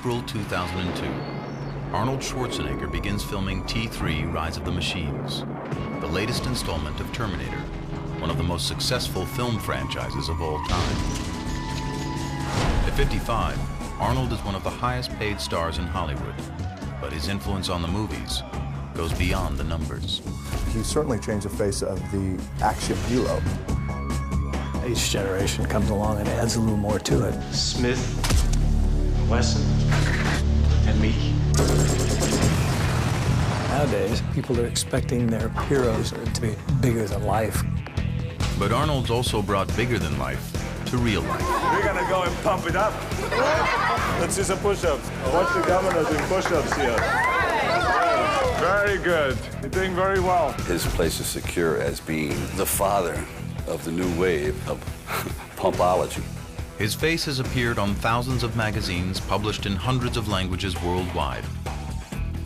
April 2002, Arnold Schwarzenegger begins filming T3: Rise of the Machines, the latest installment of Terminator, one of the most successful film franchises of all time. At 55, Arnold is one of the highest paid stars in Hollywood, but his influence on the movies goes beyond the numbers. He certainly changed the face of the action hero. Each generation comes along and adds a little more to it. Smith, Wesson, and me. Nowadays, people are expecting their heroes to be bigger than life. But Arnold's also brought bigger than life to real life. We're gonna go and pump it up. Let's do some push-ups. Watch the governor doing push-ups here. Very good. You're doing very well. His place is secure as being the father of the new wave of pumpology. His face has appeared on thousands of magazines published in hundreds of languages worldwide.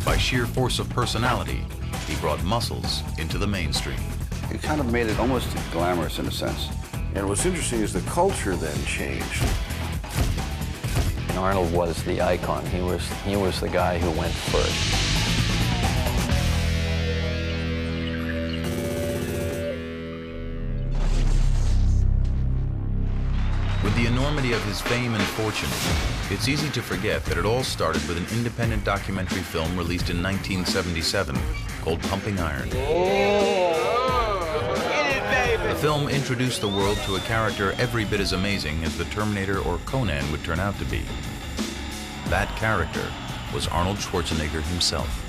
By sheer force of personality, he brought muscles into the mainstream. He kind of made it almost glamorous in a sense. And what's interesting is the culture then changed. Arnold was the icon. He was the guy who went first. With the enormity of his fame and fortune, it's easy to forget that it all started with an independent documentary film released in 1977 called Pumping Iron. The film introduced the world to a character every bit as amazing as the Terminator or Conan would turn out to be. That character was Arnold Schwarzenegger himself.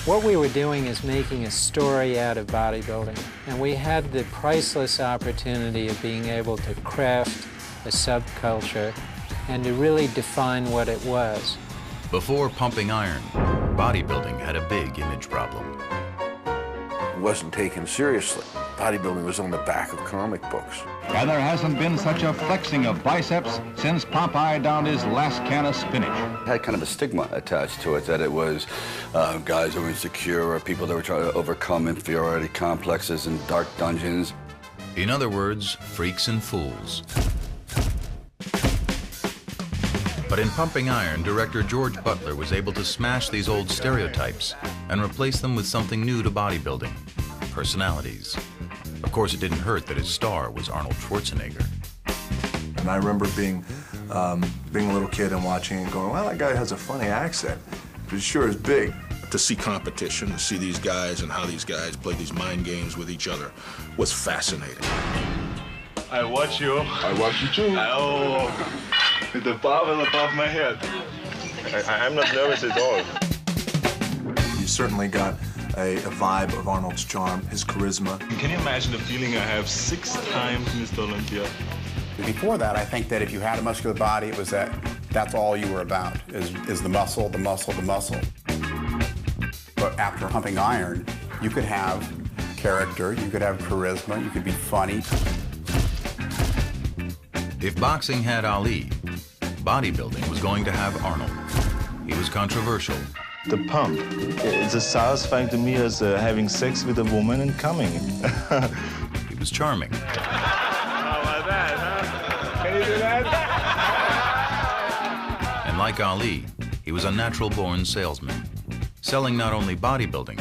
What we were doing is making a story out of bodybuilding, and we had the priceless opportunity of being able to craft a subculture and to really define what it was. Before Pumping Iron, bodybuilding had a big image problem. It wasn't taken seriously. Bodybuilding was on the back of comic books. And there hasn't been such a flexing of biceps since Popeye downed his last can of spinach. It had kind of a stigma attached to it, that it was guys who were insecure or people that were trying to overcome inferiority complexes in dark dungeons. In other words, freaks and fools. But in Pumping Iron, director George Butler was able to smash these old stereotypes and replace them with something new to bodybuilding: personalities. Of course, it didn't hurt that his star was Arnold Schwarzenegger. And I remember being a little kid and watching and going, well, that guy has a funny accent, but he sure is big. To see competition, to see these guys and how these guys play these mind games with each other was fascinating. I watch you. I watch you too. Oh, with the barbell above my head. I'm not nervous at all. You certainly got a vibe of Arnold's charm, his charisma. Can you imagine the feeling I have 6 times Mr. Olympia? Before that, I think that if you had a muscular body, it was that's all you were about, is the muscle, the muscle, the muscle. But after Pumping Iron, you could have character, you could have charisma, you could be funny. If boxing had Ali, bodybuilding was going to have Arnold. He was controversial. The pump. It's as satisfying to me as having sex with a woman and coming. He was charming. How about that, huh? Can you do that? And like Ali, he was a natural-born salesman, selling not only bodybuilding,